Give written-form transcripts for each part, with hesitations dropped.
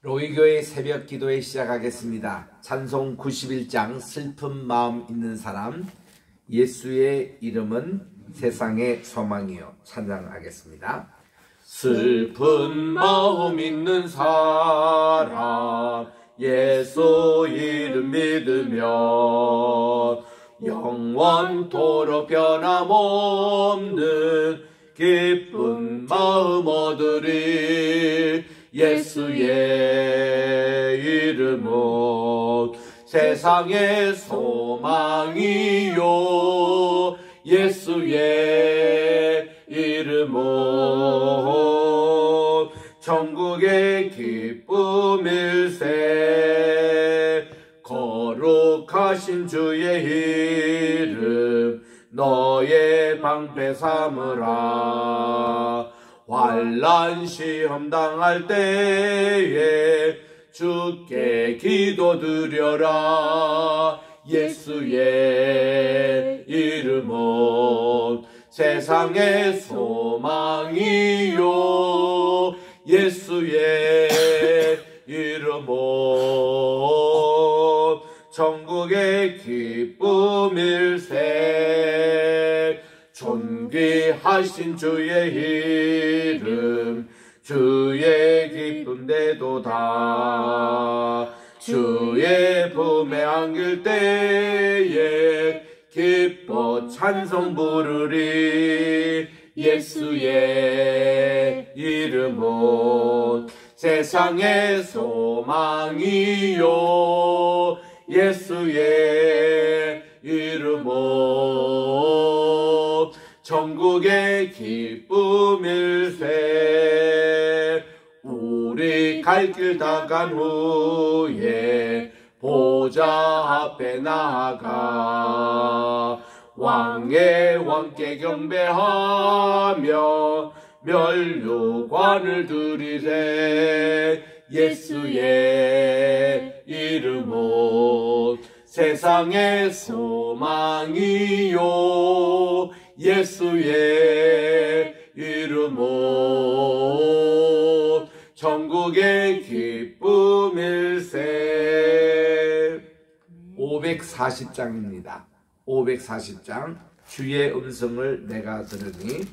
로이교회 새벽 기도회 시작하겠습니다. 찬송 91장 슬픈 마음 있는 사람, 예수의 이름은 세상의 소망이요. 찬양하겠습니다. 슬픈 마음 있는 사람, 예수 이름 믿으며 영원토록 변함없는 기쁜 마음 얻으리. 예수의 이름은 세상의 소망이요. 예수의 이름은 천국의 기쁨일세. 거룩하신 주의 이름 너의 방패 삼으라. 환난 시험 당할 때에 주께 기도드려라. 예수의 이름은 세상의 소망이요. 예수의 이름은 천국의 기쁨일세. 존귀하신 주의 이름 주의 기쁨대도다. 주의 품에 안길 때에 기뻐 찬송 부르리. 예수의 이름은 세상의 소망이요. 예수의 이름은 천국의 기쁨일세. 우리 갈 길 다 간 후에 보좌 앞에 나아가 왕의 왕께 경배하며 면류관을 드리세. 예수의 이름은 세상의 소망이요. 예수의 이름은 천국의 기쁨일세. 540장입니다. 540장. 주의 음성을 내가 들으니,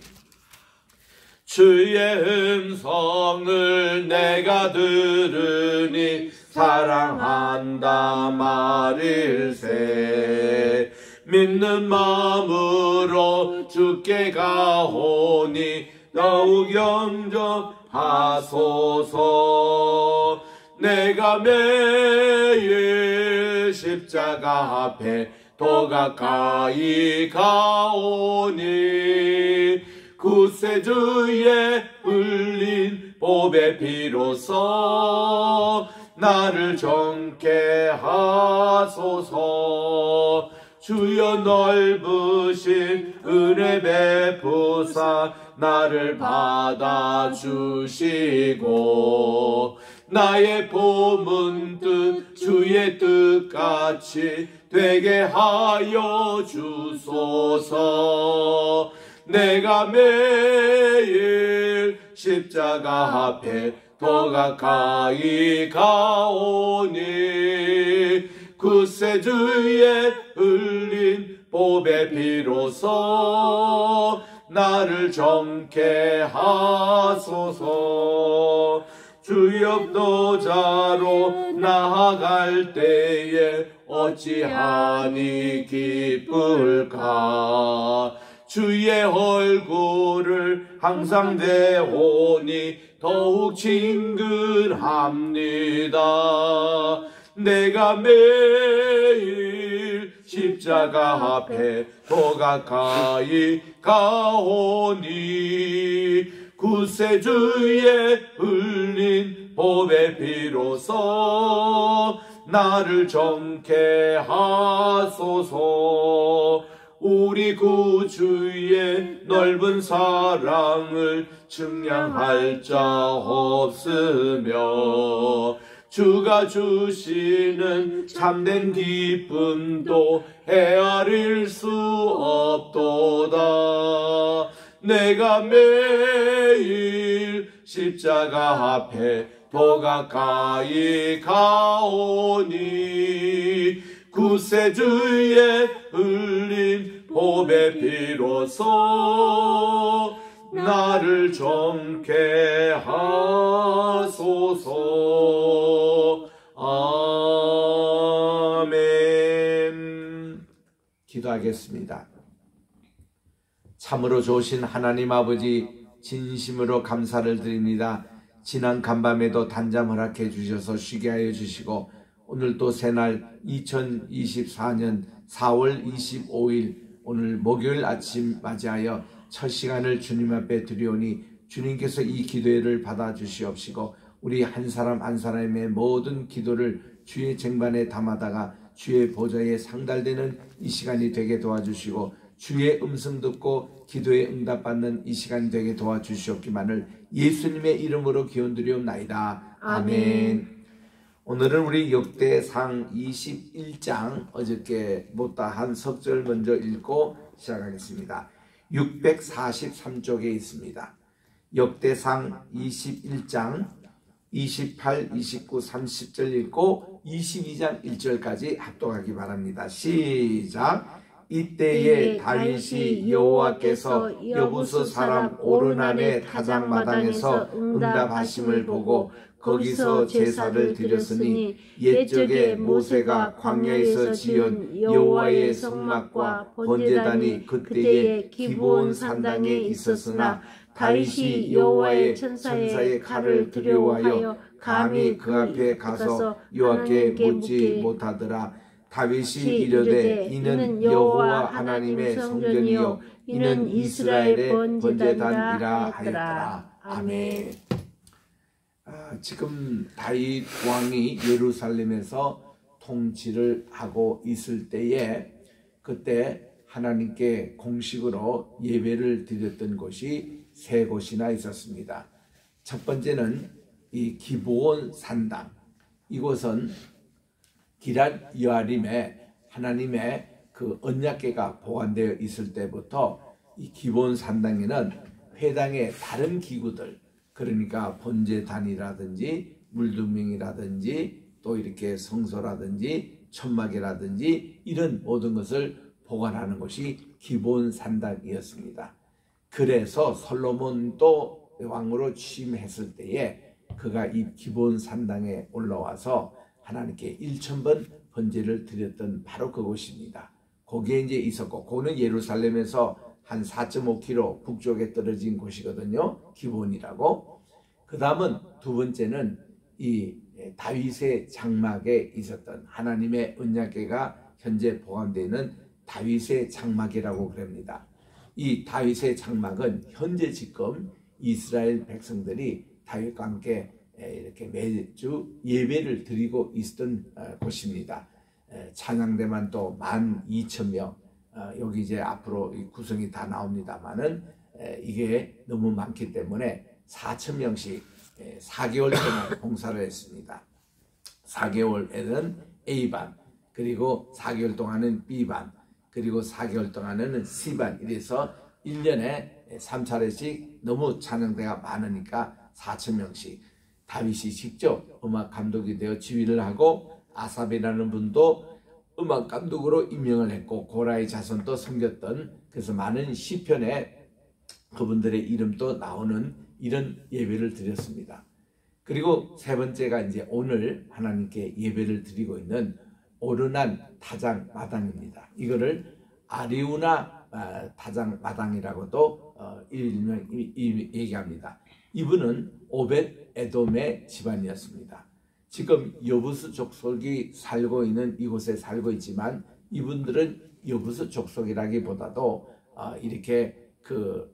주의 음성을 내가 들으니 사랑한다 말일세. 믿는 마음으로 주께 가오니 더욱 영접하소서. 내가 매일 십자가 앞에 더 가까이 가오니 구세주의 흘린 보배 피로써 나를 정케 하소서. 주여 넓으신 은혜 베푸사 나를 받아주시고 나의 품은 뜻 주의 뜻같이 되게 하여 주소서. 내가 매일 십자가 앞에 더 가까이 가오니 구세주의 흘린 보배 피로써 나를 정케 하소서. 주 협도자로 나아갈 때에 어찌하니 기쁠까. 주의 얼굴을 항상 대오니 더욱 친근합니다. 내가 매일 십자가 앞에 더 가까이 가오니 구세주의 흘린 보배 피로써 나를 정케 하소서. 우리 구주의 넓은 사랑을 측량할 자 없으며 주가 주시는 참된 기쁨도 헤아릴 수 없도다. 내가 매일 십자가 앞에 더 가까이 가오니 구세주의 흘린 보배 피로써 나를 정케 하소서. 아멘. 기도하겠습니다. 참으로 좋으신 하나님 아버지, 진심으로 감사를 드립니다. 지난 간밤에도 단잠 허락해 주셔서 쉬게 하여 주시고, 오늘도 새날 2024년 4월 25일 오늘 목요일 아침 맞이하여 첫 시간을 주님 앞에 드리오니 주님께서 이 기도회를 받아 주시옵시고, 우리 한 사람 한 사람의 모든 기도를 주의 쟁반에 담아다가 주의 보좌에 상달되는 이 시간이 되게 도와주시고, 주의 음성 듣고 기도에 응답받는 이 시간이 되게 도와주시옵기만을 예수님의 이름으로 기원드리옵나이다. 아멘. 오늘은 우리 역대상 21장 어저께 못다한 석절 먼저 읽고 시작하겠습니다. 643쪽에 있습니다. 역대상 21장 28, 29, 30절 읽고 22장 1절까지 합독하기 바랍니다. 시작. 이때에 다윗이 여호와께서 여부스 사람 오르난의 타작마당에서 응답하심을 보고 거기서 제사를 드렸으니 옛적에 모세가 광야에서 지은 여호와의 성막과 번제단이 그때에 기브온 산당에 있었으나 다윗이 여호와의 천사의 칼을 두려워하여 감히 그 앞에 가서 여호와께 묻지 못하더라. 다윗이 이르되 이는 여호와 하나님의 성전이요 이는 이스라엘의 번제단이라 하였더라. 아멘. 지금 다윗 왕이 예루살렘에서 통치를 하고 있을 때에 그때 하나님께 공식으로 예배를 드렸던 곳이 세 곳이나 있었습니다. 첫 번째는 이 기브온 산당. 이곳은 기럇 여아림에 하나님의 그 언약궤가 보관되어 있을 때부터 이 기브온 산당에는 회당의 다른 기구들, 그러니까 번제단이라든지 물두멍이라든지 또 이렇게 성소라든지 천막이라든지 이런 모든 것을 보관하는 것이 기브온 산당이었습니다. 그래서 솔로몬도 왕으로 취임했을 때에 그가 이 기브온 산당에 올라와서 하나님께 1000번 번제를 드렸던 바로 그곳입니다. 거기에 이제 있었고, 그거는 예루살렘에서 한 4.5km 북쪽에 떨어진 곳이거든요. 기브온이라고. 그 다음은 두 번째는 이 다윗의 장막에 있었던 하나님의 언약궤가 현재 보관되어 있는 다윗의 장막이라고 그럽니다. 이 다윗의 장막은 현재 지금 이스라엘 백성들이 다윗과 함께 이렇게 매주 예배를 드리고 있던 곳입니다. 찬양대만 또 12,000명, 여기 이제 앞으로 구성이 다 나옵니다만은 이게 너무 많기 때문에 4,000명씩 4개월 동안 봉사를 했습니다. 4개월에는 A반, 그리고 4개월 동안은 B반, 그리고 4개월 동안은 C반, 이래서 1년에 3차례씩 너무 찬양대가 많으니까 4,000명씩 다윗이 직접 음악 감독이 되어 지휘를 하고, 아삽이라는 분도 음악 감독으로 임명을 했고, 고라의 자손도 섬겼던, 그래서 많은 시편에 그분들의 이름도 나오는 이런 예배를 드렸습니다. 그리고 세 번째가 이제 오늘 하나님께 예배를 드리고 있는 오르난 타작 마당입니다. 이거를 아리우나 타작 마당이라고도 일명 얘기합니다. 이분은 오벳 에돔의 집안이었습니다. 지금 여부스 족속이 살고 있는 이곳에 살고 있지만, 이분들은 여부스 족속이라기보다도 이렇게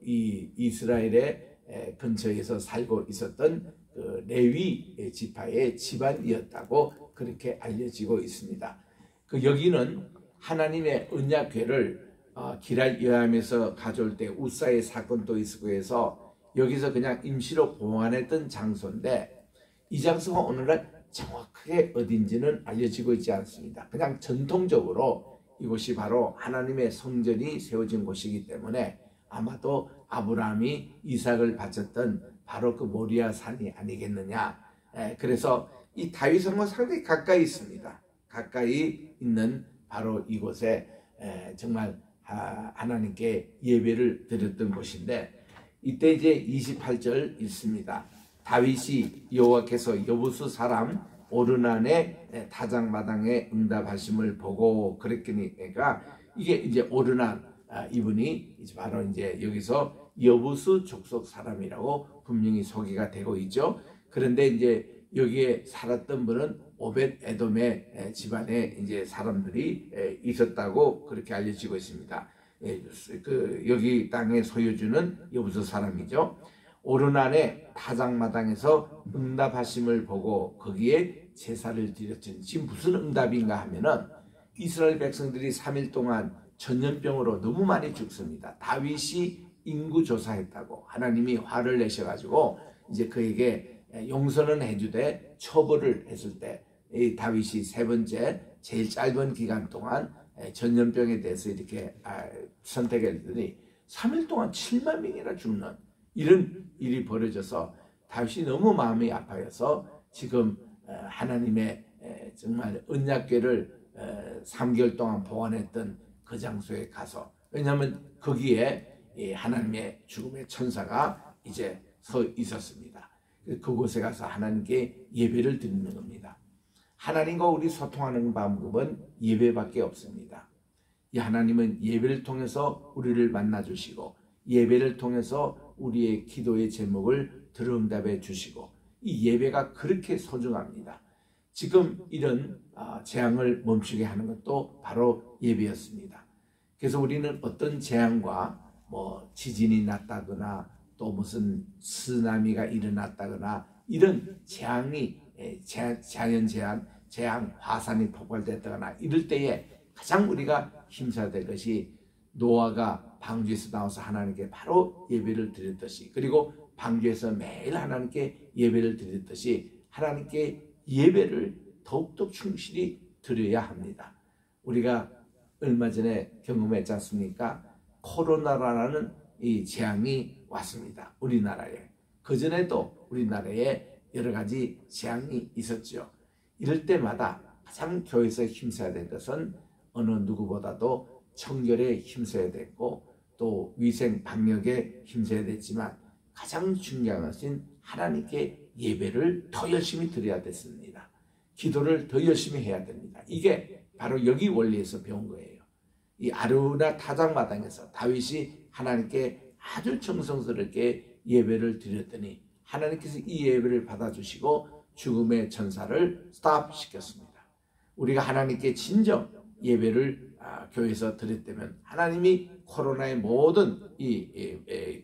이 이스라엘의 근처에서 살고 있었던 그 레위 지파의 집안이었다고 그렇게 알려지고 있습니다. 여기는 하나님의 언약궤를 기럇 여암에서 가져올 때 우사의 사건도 있고 해서 여기서 그냥 임시로 보관했던 장소인데, 이 장소가 오늘날 정확하게 어딘지는 알려지고 있지 않습니다. 그냥 전통적으로 이곳이 바로 하나님의 성전이 세워진 곳이기 때문에 아마도 아브라함이 이삭을 바쳤던 바로 그 모리아 산이 아니겠느냐, 그래서 이 다윗성과 상당히 가까이 있습니다. 가까이 있는 바로 이곳에 정말 하나님께 예배를 드렸던 곳인데, 이때 이제 28절 읽습니다. 다윗이 여호와께서 여부수 사람 오르난의 타작마당에 응답하심을 보고 그랬더니, 이게 이제 오르난 이분이 이제 바로 이제 여기서 여부수 족속 사람이라고 분명히 소개가 되고 있죠. 그런데 이제 여기에 살았던 분은 오벳 에돔의 집안에 이제 사람들이 있었다고 그렇게 알려지고 있습니다. 여기 땅의 소유주는 여부수 사람이죠. 오르난의 타작마당에서 응답하심을 보고 거기에 제사를 드렸더니, 지금 무슨 응답인가 하면은 이스라엘 백성들이 3일 동안 전염병으로 너무 많이 죽습니다. 다윗이 인구조사했다고 하나님이 화를 내셔가지고 이제 그에게 용서는 해주되 처벌을 했을 때, 이 다윗이 세 번째 제일 짧은 기간 동안 전염병에 대해서 이렇게 선택했더니 3일 동안 7만 명이나 죽는 이런 일이 벌어져서 다윗이 너무 마음이 아파서 지금 하나님의 정말 언약궤를 3개월 동안 보관했던 그 장소에 가서, 왜냐하면 거기에 하나님의 죽음의 천사가 이제 서 있었습니다. 그곳에 가서 하나님께 예배를 드리는 겁니다. 하나님과 우리 소통하는 방법은 예배밖에 없습니다. 이 하나님은 예배를 통해서 우리를 만나주시고, 예배를 통해서 우리의 기도의 제목을 들어응답해 주시고, 이 예배가 그렇게 소중합니다. 지금 이런 재앙을 멈추게 하는 것도 바로 예배였습니다. 그래서 우리는 어떤 재앙과 뭐 지진이 났다거나 또 무슨 쓰나미가 일어났다거나 이런 재앙이 재앙, 화산이 폭발됐다거나 이럴 때에 가장 우리가 힘써야 될 것이 노아가 방주에서 나와서 하나님께 바로 예배를 드렸듯이, 그리고 방주에서 매일 하나님께 예배를 드렸듯이 하나님께 예배를 더욱더 충실히 드려야 합니다. 우리가 얼마 전에 경험했지 않습니까? 코로나라는 이 재앙이 왔습니다. 우리나라에. 그전에도 우리나라에 여러 가지 재앙이 있었죠. 이럴 때마다 가장 교회에서 힘써야 될 것은 어느 누구보다도 청결에 힘써야 됐고, 또 위생 방역에 힘써야 됐지만 가장 중요한 것은 하나님께 예배를 더 열심히 드려야 됐습니다. 기도를 더 열심히 해야 됩니다. 이게 바로 여기 원리에서 배운 거예요. 이 아르우나 타작마당에서 다윗이 하나님께 아주 정성스럽게 예배를 드렸더니 하나님께서 이 예배를 받아주시고 죽음의 천사를 스탑시켰습니다. 우리가 하나님께 진정 예배를 교회에서 드렸다면 하나님이 코로나의 모든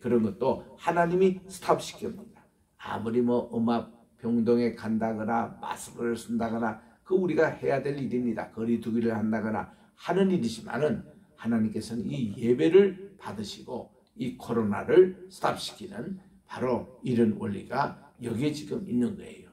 그런 것도 하나님이 스탑시킵니다. 아무리 뭐 음악 병동에 간다거나 마스크를 쓴다거나 그 우리가 해야 될 일입니다. 거리 두기를 한다거나 하는 일이지만은 하나님께서는 이 예배를 받으시고 이 코로나를 스탑시키는 바로 이런 원리가 여기에 지금 있는 거예요.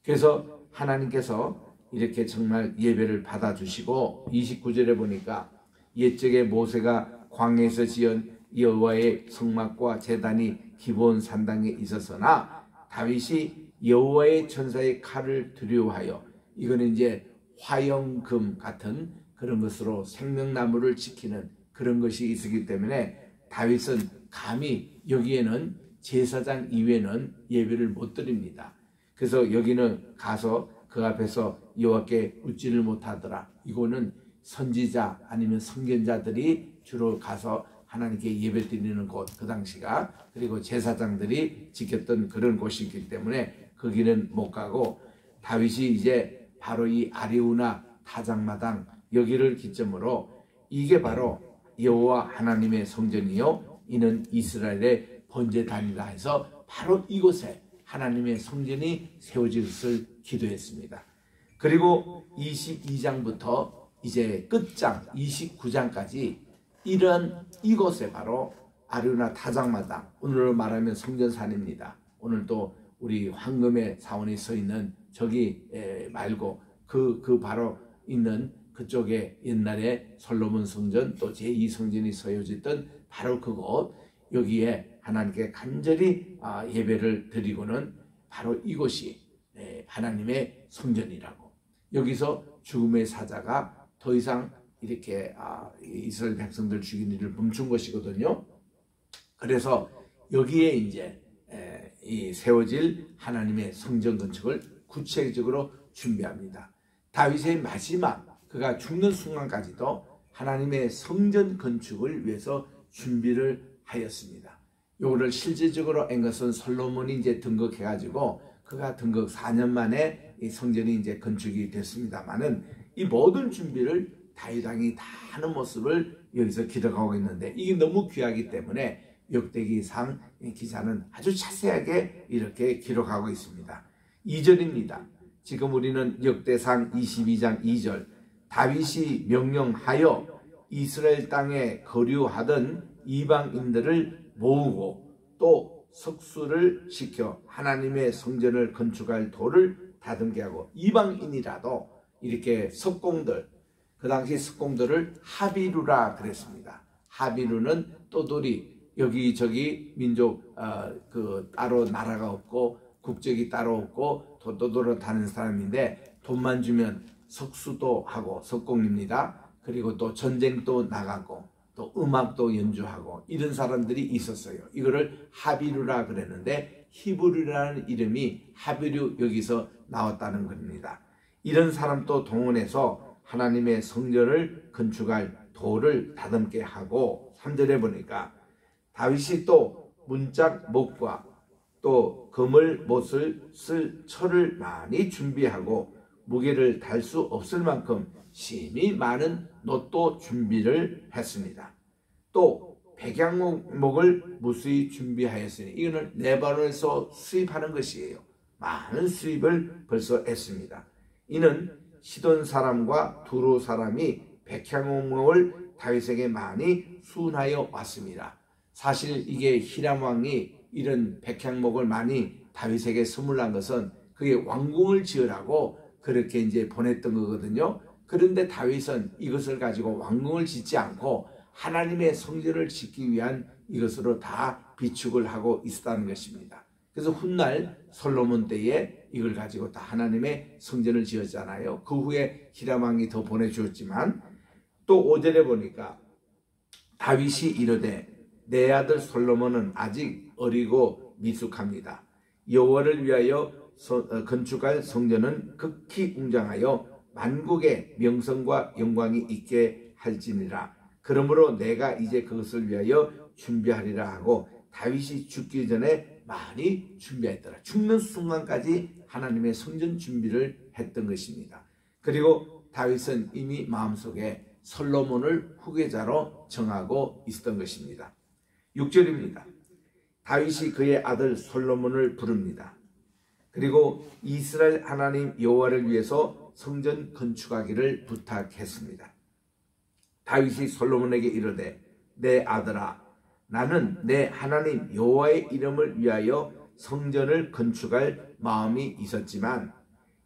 그래서 하나님께서 이렇게 정말 예배를 받아주시고 29절에 보니까 옛적에 모세가 광야에서 지은 여호와의 성막과 제단이 기브온 산당에 있었으나 다윗이 여호와의 천사의 칼을 두려워하여, 이거는 이제 화영금 같은 그런 것으로 생명나무를 지키는 그런 것이 있었기 때문에 다윗은 감히 여기에는 제사장 이외에는 예배를 못 드립니다. 그래서 여기는 가서 그 앞에서 여호와께 웃지를 못하더라. 이거는 선지자 아니면 선견자들이 주로 가서 하나님께 예배 드리는 곳, 그 당시가, 그리고 제사장들이 지켰던 그런 곳이기 때문에 거기는 못 가고, 다윗이 이제 바로 이 아리우나 타작마당 여기를 기점으로 이게 바로 여호와 하나님의 성전이요 이는 이스라엘의 번제단이라 해서 바로 이곳에 하나님의 성전이 세워질 것을 기도했습니다. 그리고 22장부터 이제 끝장 29장까지 이런 이곳에 바로 아리우나 타작마당, 오늘로 말하면 성전산입니다. 오늘 또 우리 황금의 사원이 서 있는 저기 말고 그 바로 있는 그쪽에 옛날에 솔로몬 성전 또 제2성전이 세워졌던 바로 그곳, 여기에 하나님께 간절히 예배를 드리고는 바로 이곳이 하나님의 성전이라고. 여기서 죽음의 사자가 더 이상 이렇게 이스라엘 백성들 죽인 일을 멈춘 것이거든요. 그래서 여기에 이제 이 세워질 하나님의 성전 건축을 구체적으로 준비합니다. 다윗의 마지막 그가 죽는 순간까지도 하나님의 성전 건축을 위해서 준비를 하였습니다. 요거를 실질적으로 한 것은 솔로몬이 이제 등극해가지고 그가 등극 4년 만에 이 성전이 이제 건축이 됐습니다만은 이 모든 준비를 다윗 왕이 다 하는 모습을 여기서 기록하고 있는데 이게 너무 귀하기 때문에 역대기상 기자는 아주 자세하게 이렇게 기록하고 있습니다. 2절입니다. 지금 우리는 역대상 22장 2절 다윗이 명령하여 이스라엘 땅에 거류하던 이방인들을 모으고 또 석수를 시켜 하나님의 성전을 건축할 돌을 다듬게 하고 이방인이라도 이렇게 석공들 그 당시 석공들을 하비루라 그랬습니다. 하비루는 떠돌이 여기저기 민족 따로 나라가 없고 국적이 따로 없고 도도도로 다는 사람인데 돈만 주면 석수도 하고 석공입니다. 그리고 또 전쟁도 나가고 또 음악도 연주하고 이런 사람들이 있었어요. 이거를 하비루라 그랬는데 히브리라는 이름이 하비루 여기서 나왔다는 겁니다. 이런 사람도 동원해서 하나님의 성전을 건축할 돌을 다듬게 하고 3절에 보니까 다윗이 또 문짝 못과 또 그물 못을 쓸 철을 많이 준비하고 무게를 달 수 없을 만큼 심히 많은 놋도 준비를 했습니다. 또 백향목을 무수히 준비하였으니 이거는 레바논에서 수입하는 것이에요. 많은 수입을 벌써 했습니다. 이는 시돈 사람과 두로 사람이 백향목을 다윗에게 많이 수운하여 왔습니다. 사실 이게 히람 왕이 이런 백향목을 많이 다윗에게 선물한 것은 그게 왕궁을 지으라고 그렇게 이제 보냈던 거거든요. 그런데 다윗은 이것을 가지고 왕궁을 짓지 않고 하나님의 성전을 짓기 위한 이것으로 다 비축을 하고 있었다는 것입니다. 그래서 훗날 솔로몬 때에 이걸 가지고 다 하나님의 성전을 지었잖아요. 그 후에 히람 왕이 더 보내주었지만 또 5절에 보니까 다윗이 이르되 내 아들 솔로몬은 아직 어리고 미숙합니다. 여호와를 위하여 건축할 성전은 극히 웅장하여 만국의 명성과 영광이 있게 할지니라. 그러므로 내가 이제 그것을 위하여 준비하리라 하고 다윗이 죽기 전에 많이 준비했더라. 죽는 순간까지 하나님의 성전 준비를 했던 것입니다. 그리고 다윗은 이미 마음속에 솔로몬을 후계자로 정하고 있었던 것입니다. 6절입니다. 다윗이 그의 아들 솔로몬을 부릅니다. 그리고 이스라엘 하나님 여호와를 위해서 성전 건축하기를 부탁했습니다. 다윗이 솔로몬에게 이르되 내 아들아 나는 내 하나님 여호와의 이름을 위하여 성전을 건축할 마음이 있었지만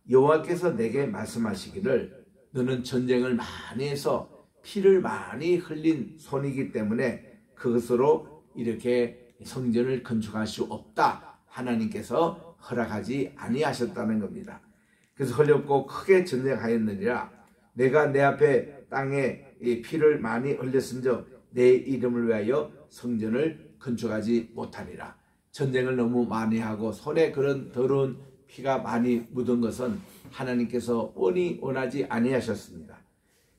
여호와께서 내게 말씀하시기를 너는 전쟁을 많이 해서 피를 많이 흘린 손이기 때문에 그것으로 이렇게 성전을 건축할 수 없다. 하나님께서 허락하지 아니하셨다는 겁니다. 그래서 흘렸고 크게 전쟁하였느니라. 내가 내 앞에 땅에 피를 많이 흘렸은즉 내 이름을 위하여 성전을 건축하지 못하리라. 전쟁을 너무 많이 하고 손에 그런 더러운 피가 많이 묻은 것은 하나님께서 원하지 아니하셨습니다.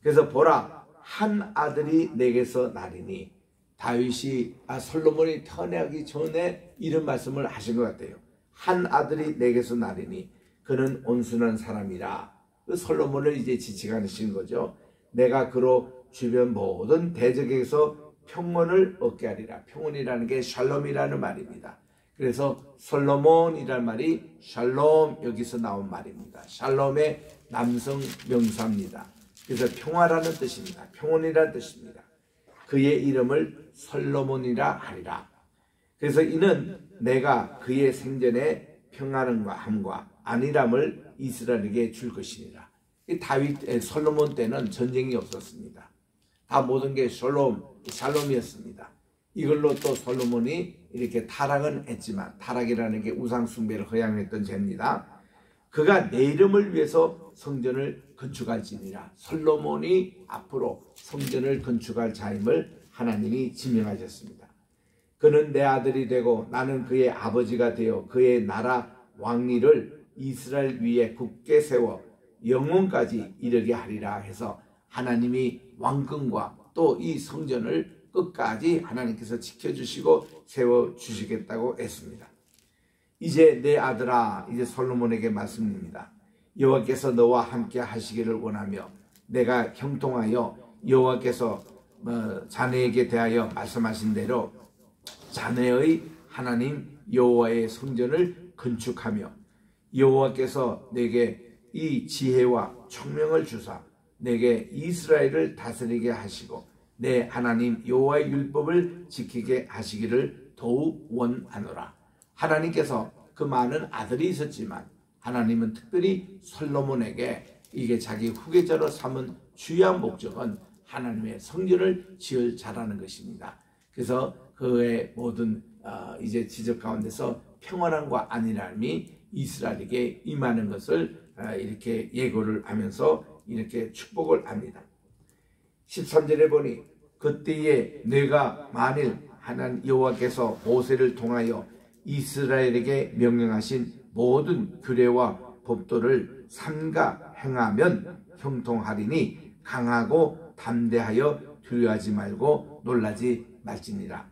그래서 보라 한 아들이 내게서 나리니 다윗이 솔로몬이 태어나기 전에 이런 말씀을 하신 것 같아요. 한 아들이 내게서 나리니 그는 온순한 사람이라. 그 솔로몬을 이제 지칭하신 거죠. 내가 그로 주변 모든 대적에게서 평온을 얻게 하리라. 평온이라는 게 샬롬이라는 말입니다. 그래서 솔로몬이라는 말이 샬롬 여기서 나온 말입니다. 샬롬의 남성 명사입니다. 그래서 평화라는 뜻입니다. 평온이라는 뜻입니다. 그의 이름을 솔로몬이라 하리라. 그래서 이는 내가 그의 생전에 평안함과 함과 안일함을 이스라엘에게 줄 것이니라. 솔로몬 때는 전쟁이 없었습니다. 다 모든 게 샬롬이었습니다. 이걸로 또 솔로몬이 이렇게 타락은 했지만 타락이라는 게 우상 숭배를 허용했던 죄입니다. 그가 내 이름을 위해서 성전을 건축할지니라. 솔로몬이 앞으로 성전을 건축할 자임을 하나님이 지명하셨습니다. 그는 내 아들이 되고 나는 그의 아버지가 되어 그의 나라 왕위를 이스라엘 위에 굳게 세워 영원까지 이르게 하리라 해서 하나님이 왕권과 또 이 성전을 끝까지 하나님께서 지켜주시고 세워주시겠다고 했습니다. 이제 내 아들아, 이제 솔로몬에게 말씀입니다. 여호와께서 너와 함께 하시기를 원하며 내가 형통하여 여호와께서 자네에게 대하여 말씀하신 대로 자네의 하나님 여호와의 성전을 건축하며 여호와께서 내게 이 지혜와 총명을 주사 내게 이스라엘을 다스리게 하시고 내 하나님 여호와의 율법을 지키게 하시기를 더욱 원하노라. 하나님께서 그 많은 아들이 있었지만 하나님은 특별히 솔로몬에게 이게 자기 후계자로 삼은 주요한 목적은 하나님의 성전을 지을 자라는 것입니다. 그래서 그의 모든 이제 지적 가운데서 평안함과 안일함이 이스라엘에게 임하는 것을 이렇게 예고를 하면서 이렇게 축복을 합니다. 13절에 보니 그때에 내가 만일 하나님 여호와께서 모세를 통하여 이스라엘에게 명령하신 모든 규례와 법도를 삼가 행하면 형통하리니 강하고 담대하여 두려워하지 말고 놀라지 말지니라.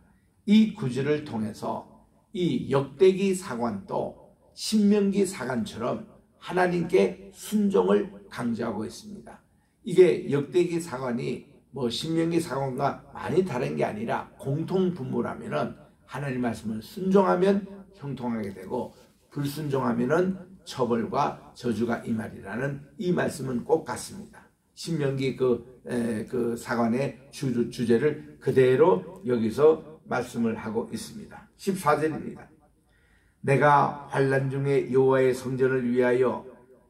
이 구절을 통해서 이 역대기 사관도 신명기 사관처럼 하나님께 순종을 강조하고 있습니다. 이게 역대기 사관이 신명기 사관과 많이 다른 게 아니라 공통분모라면은 하나님 말씀을 순종하면 형통하게 되고 불순종하면은 처벌과 저주가 임하리라는 이 말씀은 꼭 같습니다. 신명기 그 사관의 주제를 그대로 여기서 말씀을 하고 있습니다. 14절입니다. 내가 환난 중에 여호와의 성전을 위하여,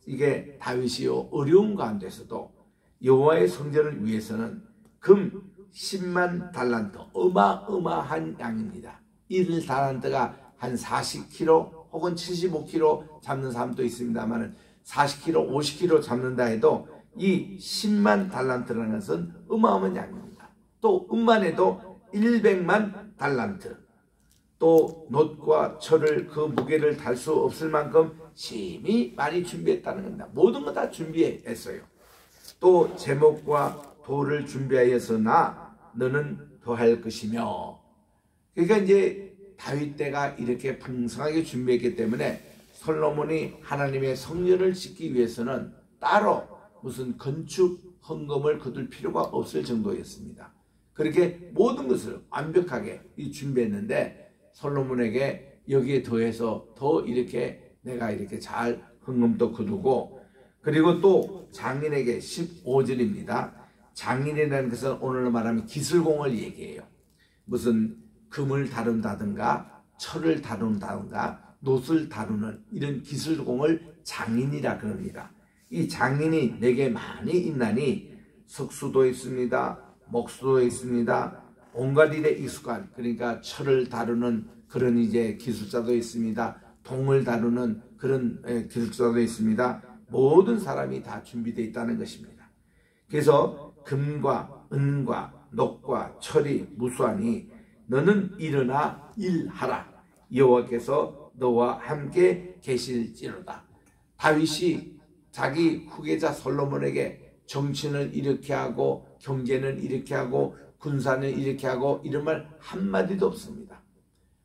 이게 다윗이요 어려운 가운데서도 여호와의 성전을 위해서는 금 10만 달란트, 어마어마한 양입니다. 1달란트가 한 40kg 혹은 75kg 잡는 사람도 있습니다만 40kg, 50kg 잡는다 해도 이 10만 달란트라는 것은 어마어마한 양입니다. 또 음만 해도 100만 달란트, 또 놋과 철을 그 무게를 달 수 없을 만큼 심히 많이 준비했다는 겁니다. 모든 거 다 준비했어요. 또 제목과 돌을 준비하였으나 너는 더할 것이며. 그러니까 이제 다윗 때가 이렇게 풍성하게 준비했기 때문에 솔로몬이 하나님의 성전을 짓기 위해서는 따로 무슨 건축 헌금을 거둘 필요가 없을 정도였습니다. 그렇게 모든 것을 완벽하게 준비했는데 솔로몬에게 여기에 더해서 더 이렇게 내가 이렇게 잘 헌금도 거두고, 그리고 또 장인에게 15절입니다. 장인이라는 것은 오늘로 말하면 기술공을 얘기해요. 무슨 금을 다룬다든가 철을 다룬다든가 놋을 다루는 이런 기술공을 장인이라 그럽니다. 이 장인이 내게 많이 있나니 석수도 있습니다. 목수도 있습니다. 온갖 일에 익숙한, 그러니까 철을 다루는 그런 이제 기술자도 있습니다. 동을 다루는 그런 기술자도 있습니다. 모든 사람이 다 준비되어 있다는 것입니다. 그래서 금과 은과 녹과 철이 무수하니 너는 일어나 일하라. 여호와께서 너와 함께 계실지로다. 다윗이 자기 후계자 솔로몬에게 정치는 이렇게 하고 경제는 이렇게 하고 군사는 이렇게 하고 이런 말 한마디도 없습니다.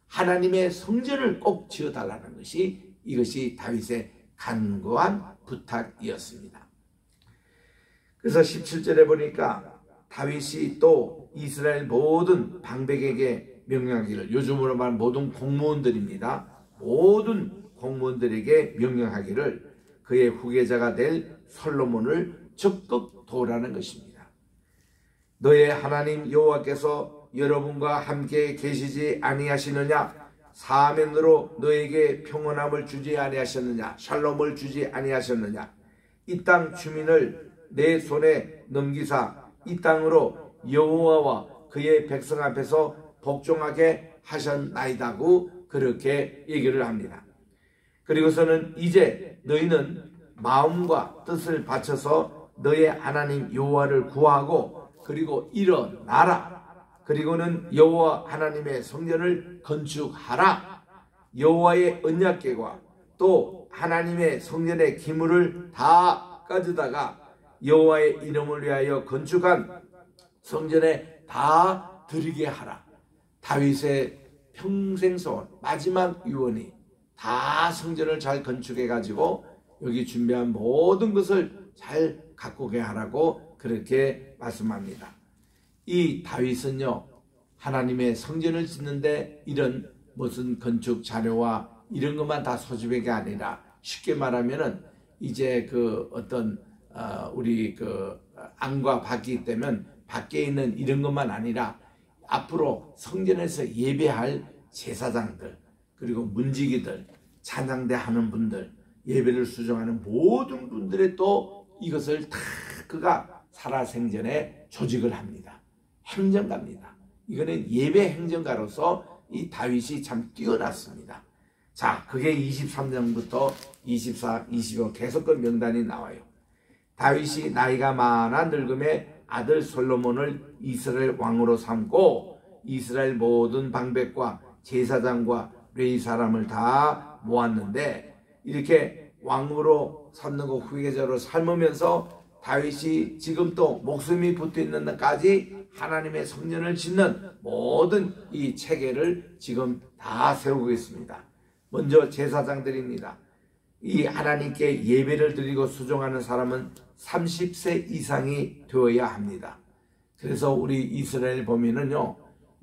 하나님의 성전을 꼭 지어달라는 것이, 이것이 다윗의 간구한 부탁이었습니다. 그래서 17절에 보니까 다윗이 또 이스라엘 모든 방백에게 명령하기를, 요즘으로 말하는 모든 공무원들입니다. 모든 공무원들에게 명령하기를 그의 후계자가 될 솔로몬을 적극 도우라는 것입니다. 너의 하나님 여호와께서 여러분과 함께 계시지 아니하시느냐? 사면으로 너에게 평온함을 주지 아니하셨느냐? 샬롬을 주지 아니하셨느냐? 이 땅 주민을 내 손에 넘기사 이 땅으로 여호와와 그의 백성 앞에서 복종하게 하셨나이다고 그렇게 얘기를 합니다. 그리고서는 이제 너희는 마음과 뜻을 바쳐서 너의 하나님 여호와를 구하고 그리고 일어나라. 그리고는 여호와 하나님의 성전을 건축하라. 여호와의 언약궤와 또 하나님의 성전의 기물을 다 가져다가 여호와의 이름을 위하여 건축한 성전에 다 드리게 하라. 다윗의 평생 소원, 마지막 유언이 다 성전을 잘 건축해 가지고 여기 준비한 모든 것을 잘 가꾸게 하라고 그렇게 말씀합니다. 이 다윗은요, 하나님의 성전을 짓는데 이런 무슨 건축 자료와 이런 것만 다 소집한 게 아니라, 쉽게 말하면은 이제 그 어떤 우리 그 안과 밖이 때면 밖에 있는 이런 것만 아니라 앞으로 성전에서 예배할 제사장들, 그리고 문지기들, 찬양대 하는 분들, 예배를 수정하는 모든 분들의 또 이것을 다 그가 살아생전에 조직을 합니다. 행정가입니다. 이거는 예배 행정가로서 이 다윗이 참 뛰어났습니다. 자, 그게 23장부터 24, 25 계속 그 명단이 나와요. 다윗이 나이가 많아 늙음에 아들 솔로몬을 이스라엘 왕으로 삼고 이스라엘 모든 방백과 제사장과 레위 사람을 다 모았는데, 이렇게 왕으로 삼는 거 후계자로 삶으면서 다윗이 지금 또 목숨이 붙어있는 날까지 하나님의 성전을 짓는 모든 이 체계를 지금 다 세우고 있습니다. 먼저 제사장들입니다. 이 하나님께 예배를 드리고 수종하는 사람은 30세 이상이 되어야 합니다. 그래서 우리 이스라엘 보면은요,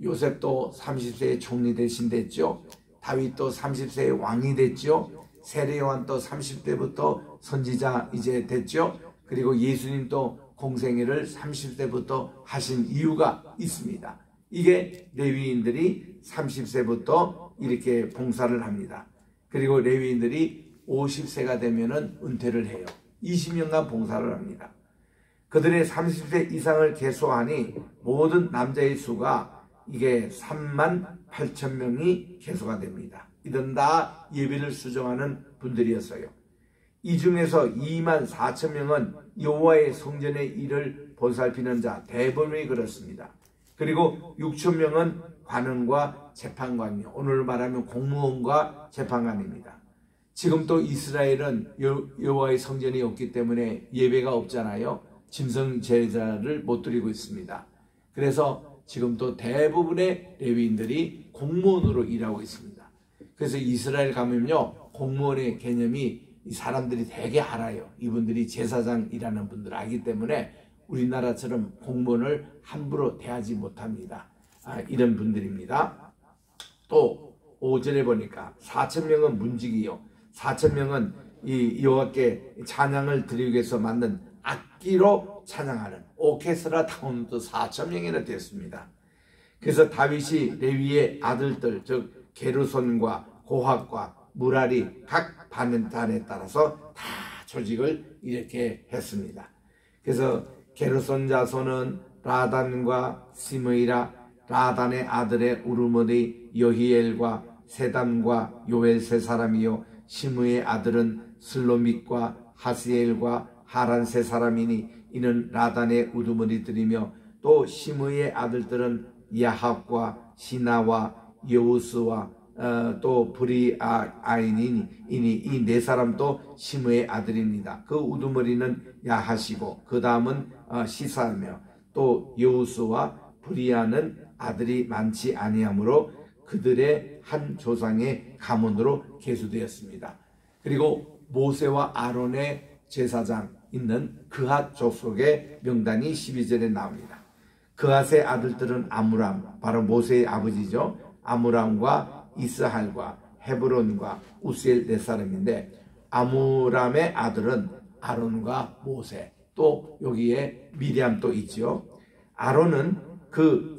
요셉도 30세에 총리 대신 됐죠. 다윗도 30세에 왕이 됐죠. 세례요한도 30대부터 선지자 이제 됐죠. 그리고 예수님도 공생애를 30세부터 하신 이유가 있습니다. 이게 레위인들이 30세부터 이렇게 봉사를 합니다. 그리고 레위인들이 50세가 되면은 은퇴를 해요. 20년간 봉사를 합니다. 그들의 30세 이상을 계수하니 모든 남자의 수가 이게 38,000명이 계수가 됩니다. 이들은 다 예배를 수종하는 분들이었어요. 이 중에서 24,000명은 여호와의 성전의 일을 보살피는 자, 대부분이 그렇습니다. 그리고 6,000명은 관원과 재판관이요, 오늘 말하면 공무원과 재판관입니다. 지금 또 이스라엘은 여호와의 성전이 없기 때문에 예배가 없잖아요. 짐승 제사를 못 드리고 있습니다. 그래서 지금 또 대부분의 레위인들이 공무원으로 일하고 있습니다. 그래서 이스라엘 가면요, 공무원의 개념이 이 사람들이 되게 알아요. 이분들이 제사장이라는 분들 알기 때문에 우리나라처럼 공무원을 함부로 대하지 못합니다. 이런 분들입니다. 또 5절에 보니까 4,000명은 문지기요, 4,000명은 이 여호와께 찬양을 드리기 위해서 만든 악기로 찬양하는 오케스트라 타운도 4,000명이나 되었습니다. 그래서 다윗이 레위의 아들들, 즉 게르손과 고핫과 무라리 각 반단에 따라서 다 조직을 이렇게 했습니다. 그래서 게르손 자손은 라단과 시므이라, 라단의 아들의 우르몬의 여히엘과 세담과 요엘 세 사람이요, 시므의 아들은 슬로밋과 하스엘과 하란 세 사람이니 이는 라단의 우두머리들이며, 또 시므의 아들들은 야합과 시나와 여우스와 또 브리아인이니 이 네 사람도 시므의 아들입니다. 그 우두머리는 야하시고 그 다음은 시사며, 또 여우스와 브리아는 아들이 많지 아니하므로 그들의 한 조상의 가문으로 계수되었습니다. 그리고 모세와 아론의 제사장 있는 그핫 족속의 명단이 12절에 나옵니다. 그핫의 아들들은 아므람, 바로 모세의 아버지죠. 아므람과 이스할과 헤브론과 우스엘 네 사람인데, 아므람의 아들은 아론과 모세, 또 여기에 미리암도 있죠. 아론은 그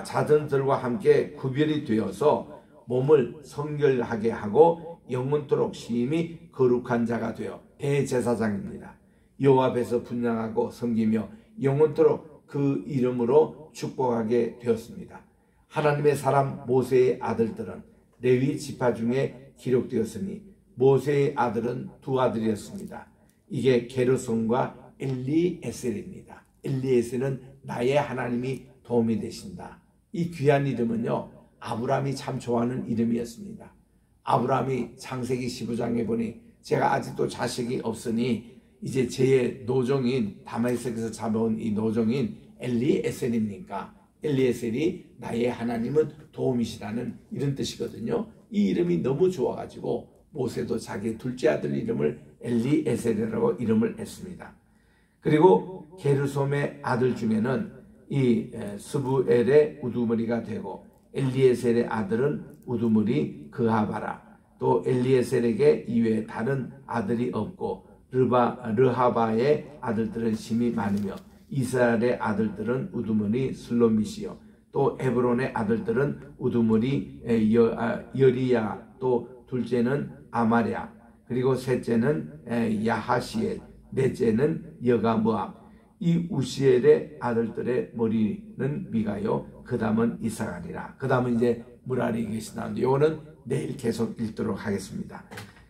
자손들과 함께 구별이 되어서 몸을 성결하게 하고 영원토록 심히 거룩한 자가 되어 대제사장입니다. 여호와 앞에서 분향하고 섬기며 영원토록 그 이름으로 축복하게 되었습니다. 하나님의 사람 모세의 아들들은 레위 지파 중에 기록되었으니 모세의 아들은 두 아들이었습니다. 이게 게르손과 엘리에셀입니다. 엘리에셀은 나의 하나님이 도움이 되신다. 이 귀한 이름은요, 아브라함이 참 좋아하는 이름이었습니다. 아브라함이 창세기 15장에 보니 제가 아직도 자식이 없으니 이제 제 노종인 다메섹에서 잡아온 이 노종인 엘리에셀입니까? 엘리에셀이 나의 하나님은 도움이시라는 이런 뜻이거든요. 이 이름이 너무 좋아가지고 모세도 자기 둘째 아들 이름을 엘리에셀이라고 이름을 했습니다. 그리고 게르솜의 아들 중에는 이 스부엘의 우두머리가 되고 엘리에셀의 아들은 우두머리 그하바라. 또 엘리에셀에게 이외에 다른 아들이 없고 르하바의 아들들은 심이 많으며 이스라엘의 아들들은 우두머리 슬로밋이요. 또 에브론의 아들들은 우두머리 여리야. 또 둘째는 아마랴. 그리고 셋째는 야하시엘. 넷째는 여가므압. 이 우시엘의 아들들의 머리는 미가요. 그 다음은 이사가리라. 그 다음은 이제 무라리 계시나는데 요거는 내일 계속 읽도록 하겠습니다.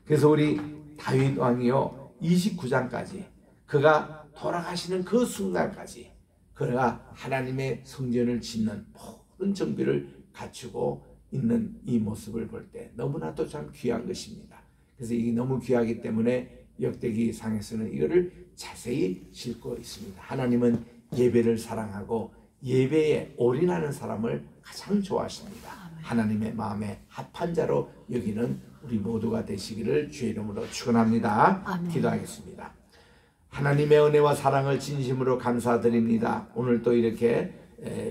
그래서 우리 다윗 왕이요 29장까지 그가 돌아가시는 그 순간까지 그가 하나님의 성전을 짓는 모든 정비를 갖추고 있는 이 모습을 볼 때 너무나도 참 귀한 것입니다. 그래서 이게 너무 귀하기 때문에 역대기 상에서는 이거를 자세히 싣고 있습니다. 하나님은 예배를 사랑하고 예배에 올인하는 사람을 가장 좋아하십니다. 하나님의 마음에 합한 자로 여기는 우리 모두가 되시기를 주의 이름으로 축원합니다. 아멘. 기도하겠습니다. 하나님의 은혜와 사랑을 진심으로 감사드립니다. 오늘 또 이렇게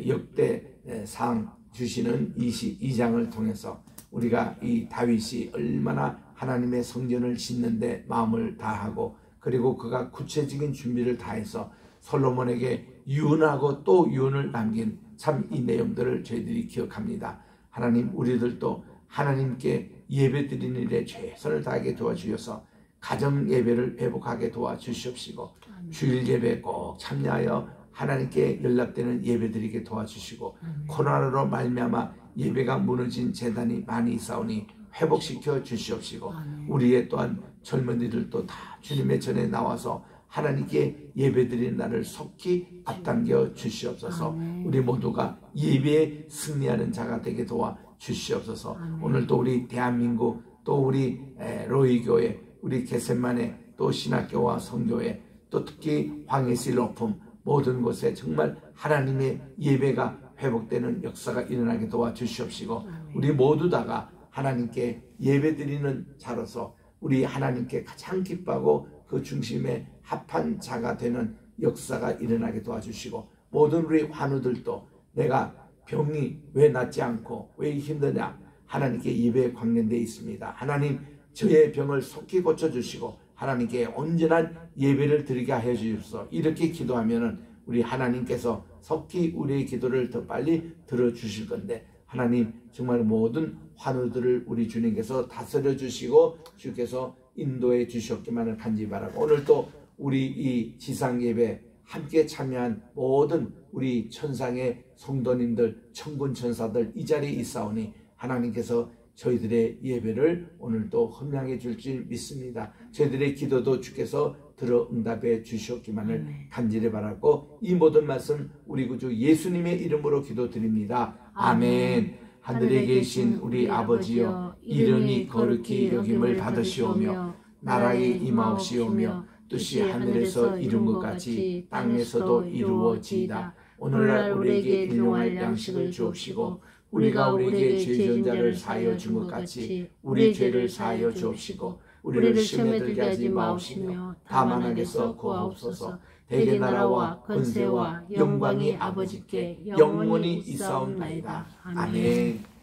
역대상 주시는 22장을 통해서 우리가 이 다윗이 얼마나 하나님의 성전을 짓는데 마음을 다하고 그리고 그가 구체적인 준비를 다해서 솔로몬에게 유언하고 또 유언을 남긴 참 이 내용들을 저희들이 기억합니다. 하나님 우리들도 하나님께 예배드리는 일에 최선을 다하게 도와주셔서 가정 예배를 회복하게 도와주시옵시고 주일 예배 꼭 참여하여 하나님께 연락되는 예배드리게 도와주시고 코로나로 말미암아 예배가 무너진 재단이 많이 있사오니 회복시켜 주시옵시고 우리의 또한 젊은이들도 다 주님의 전에 나와서 하나님께 예배드리는 날을 속히 앞당겨 주시옵소서. 우리 모두가 예배에 승리하는 자가 되게 도와 주시옵소서. 오늘도 우리 대한민국 또 우리 로이교회 우리 게셋마네 또 신학교와 성교회 또 특히 황해시 로품 모든 곳에 정말 하나님의 예배가 회복되는 역사가 일어나게 도와주시옵시고 우리 모두 다가 하나님께 예배드리는 자로서 우리 하나님께 가장 기뻐하고 그 중심에 합한 자가 되는 역사가 일어나게 도와주시고 모든 우리 환우들도 내가 병이 왜 낫지 않고 왜 힘드냐 하나님께 예배에 관련되어 있습니다. 하나님 저의 병을 속히 고쳐주시고 하나님께 온전한 예배를 드리게 하여 주십시오. 이렇게 기도하면은 우리 하나님께서 속히 우리의 기도를 더 빨리 들어주실 건데 하나님 정말 모든 환우들을 우리 주님께서 다스려 주시고 주께서 인도해 주셨기만을 간절히 바라고 오늘도 우리 이 지상 예배 함께 참여한 모든 우리 천상의 성도님들 천군 천사들 이 자리에 있사오니 하나님께서 저희들의 예배를 오늘도 흠양해 줄 줄 믿습니다. 저희들의 기도도 주께서 들어 응답해 주셨기만을 간절히 바라고 이 모든 말씀 우리 구주 예수님의 이름으로 기도드립니다. 아멘. 하늘에 계신 우리 아버지여 이름이 거룩히 여김을 받으시오며 나라의 임하옵시오며 뜻이 하늘에서 이룬 것 같이 땅에서도 이루어지이다. 오늘날 우리에게 일용할 양식을 주옵시고 우리가 우리에게 죄 지은 자를 사하여 준 것 같이 우리 죄를 사하여 주옵시고 우리를 시험에 들게 하지 마옵시며 다만 악에서 구하옵소서. 대개 나라와 권세와 영광이 아버지께 영원히 있사옵나이다. 아멘.